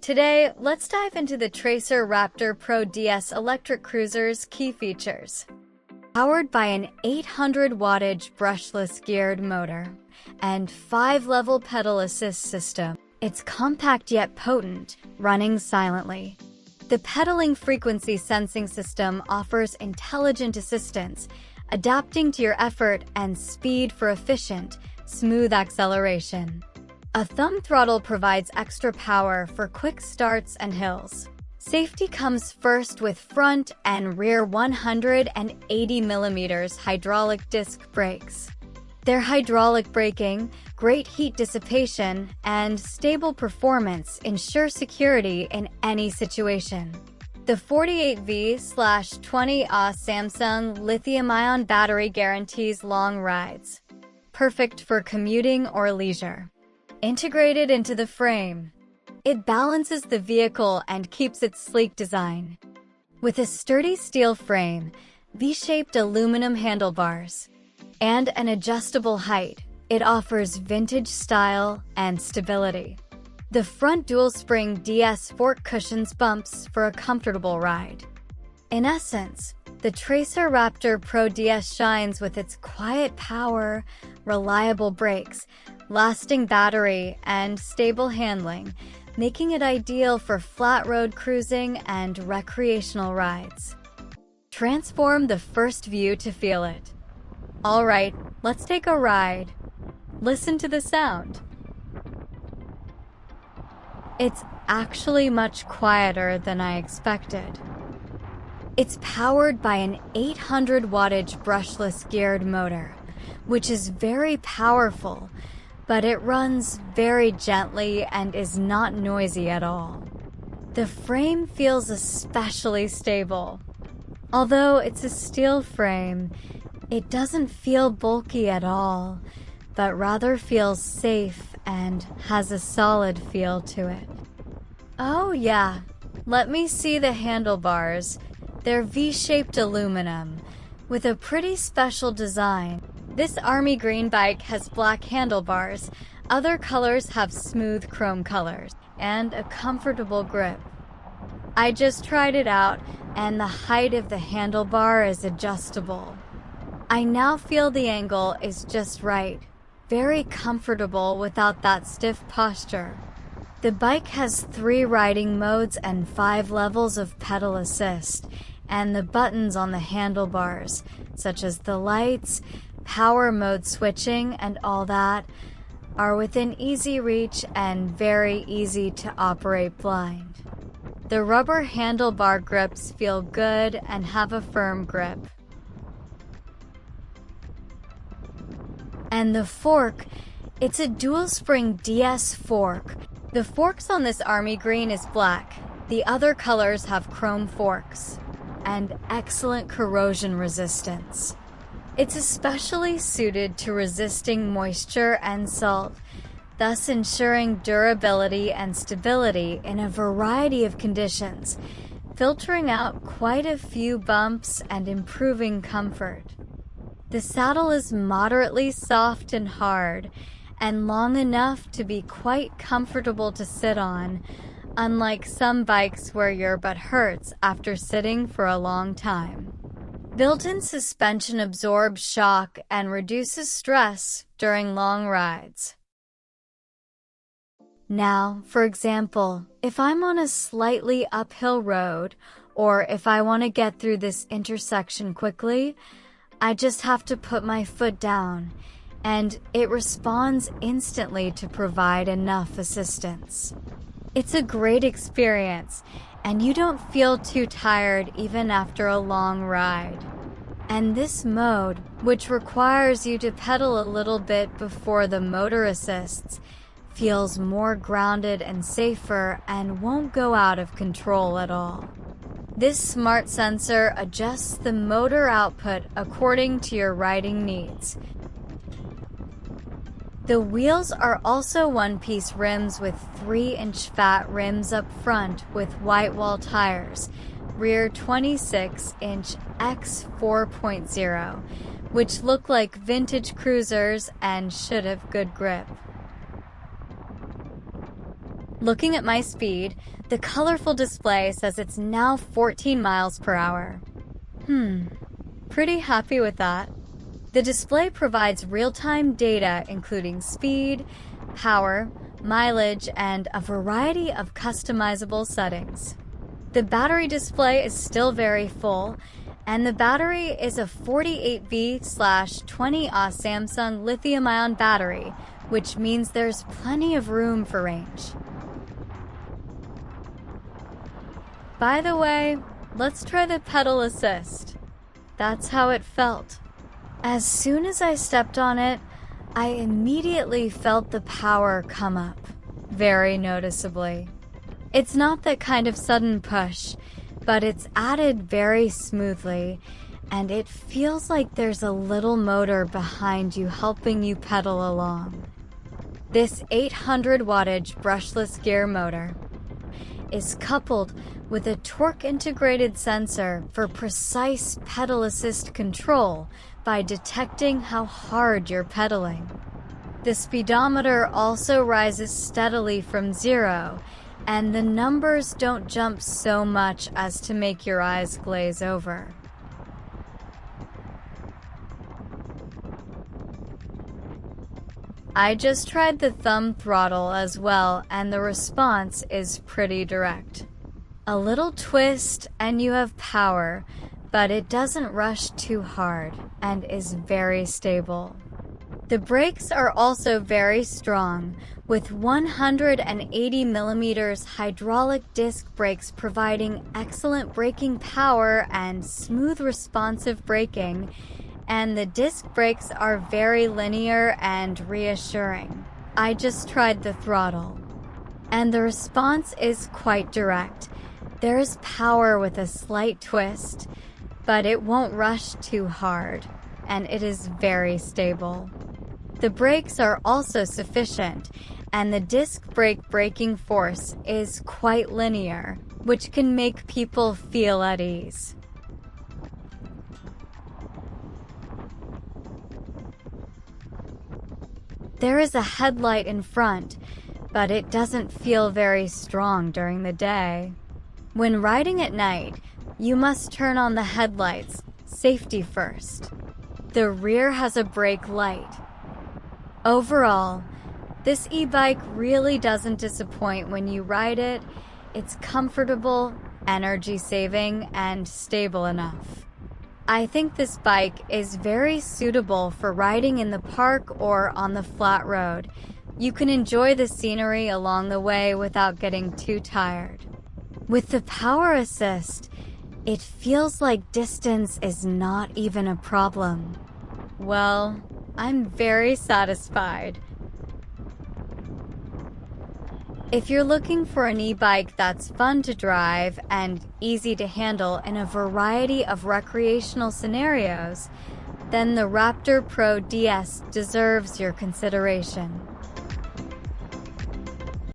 Today, let's dive into the Tracer Raptor Pro DS electric cruiser's key features. Powered by an 800 wattage brushless geared motor and 5-level pedal assist system, it's compact yet potent, running silently. The pedaling frequency sensing system offers intelligent assistance, adapting to your effort and speed for efficient, smooth acceleration. A thumb throttle provides extra power for quick starts and hills. Safety comes first with front and rear 180mm hydraulic disc brakes. Their hydraulic braking, great heat dissipation, and stable performance ensure security in any situation. The 48V/20Ah Samsung lithium-ion battery guarantees long rides, perfect for commuting or leisure. Integrated into the frame, it balances the vehicle and keeps its sleek design. With a sturdy steel frame, V-shaped aluminum handlebars, and an adjustable height, it offers vintage style and stability. The front dual-spring DS fork cushions bumps for a comfortable ride. In essence, the Tracer Raptor Pro DS shines with its quiet power, reliable brakes, lasting battery, and stable handling, making it ideal for flat road cruising and recreational rides. Transform the first view to feel it. All right, let's take a ride. Listen to the sound. It's actually much quieter than I expected. It's powered by an 800 wattage brushless geared motor, which is very powerful, but it runs very gently and is not noisy at all. The frame feels especially stable. Although it's a steel frame, it doesn't feel bulky at all, but rather feels safe and has a solid feel to it. Oh yeah, let me see the handlebars. They're V-shaped aluminum, with a pretty special design. This army green bike has black handlebars, other colors have smooth chrome colors, and a comfortable grip. I just tried it out, and the height of the handlebar is adjustable. I now feel the angle is just right, very comfortable without that stiff posture. The bike has 3 riding modes and 5 levels of pedal assist, and the buttons on the handlebars, such as the lights, power mode switching, and all that, are within easy reach and very easy to operate blind. The rubber handlebar grips feel good and have a firm grip. And the fork, it's a dual-spring DS fork. The forks on this army green is black. The other colors have chrome forks and excellent corrosion resistance. It's especially suited to resisting moisture and salt, thus ensuring durability and stability in a variety of conditions, filtering out quite a few bumps and improving comfort. The saddle is moderately soft and hard, and long enough to be quite comfortable to sit on, unlike some bikes where your butt hurts after sitting for a long time. Built-in suspension absorbs shock and reduces stress during long rides. Now, for example, if I'm on a slightly uphill road, or if I want to get through this intersection quickly, I just have to put my foot down, and it responds instantly to provide enough assistance. It's a great experience, and you don't feel too tired even after a long ride. And this mode, which requires you to pedal a little bit before the motor assists, feels more grounded and safer and won't go out of control at all. This smart sensor adjusts the motor output according to your riding needs. The wheels are also one-piece rims with 3-inch fat rims up front with white wall tires, rear 26-inch X 4.0, which look like vintage cruisers and should have good grip. Looking at my speed, the colorful display says it's now 14 miles per hour. Pretty happy with that. The display provides real-time data including speed, power, mileage, and a variety of customizable settings. The battery display is still very full, and the battery is a 48V/20Ah Samsung lithium-ion battery, which means there's plenty of room for range. By the way, let's try the pedal assist. That's how it felt. As soon as I stepped on it, I immediately felt the power come up, very noticeably. It's not that kind of sudden push, but it's added very smoothly, and it feels like there's a little motor behind you helping you pedal along. This 800 wattage brushless gear motor is coupled with a torque-integrated sensor for precise pedal assist control by detecting how hard you're pedaling. The speedometer also rises steadily from 0, and the numbers don't jump so much as to make your eyes glaze over. I just tried the thumb throttle as well, and the response is pretty direct. A little twist and you have power, but it doesn't rush too hard and is very stable. The brakes are also very strong, with 180mm hydraulic disc brakes providing excellent braking power and smooth responsive braking, and the disc brakes are very linear and reassuring. I just tried the throttle, and the response is quite direct. There is power with a slight twist, but it won't rush too hard, and it is very stable. The brakes are also sufficient, and the disc brake braking force is quite linear, which can make people feel at ease. There is a headlight in front, but it doesn't feel very strong during the day. When riding at night, you must turn on the headlights, safety first. The rear has a brake light. Overall, this e-bike really doesn't disappoint when you ride it. It's comfortable, energy-saving, and stable enough. I think this bike is very suitable for riding in the park or on the flat road. You can enjoy the scenery along the way without getting too tired. With the power assist, it feels like distance is not even a problem. Well, I'm very satisfied. If you're looking for an e-bike that's fun to drive and easy to handle in a variety of recreational scenarios, then the Raptor Pro DS deserves your consideration.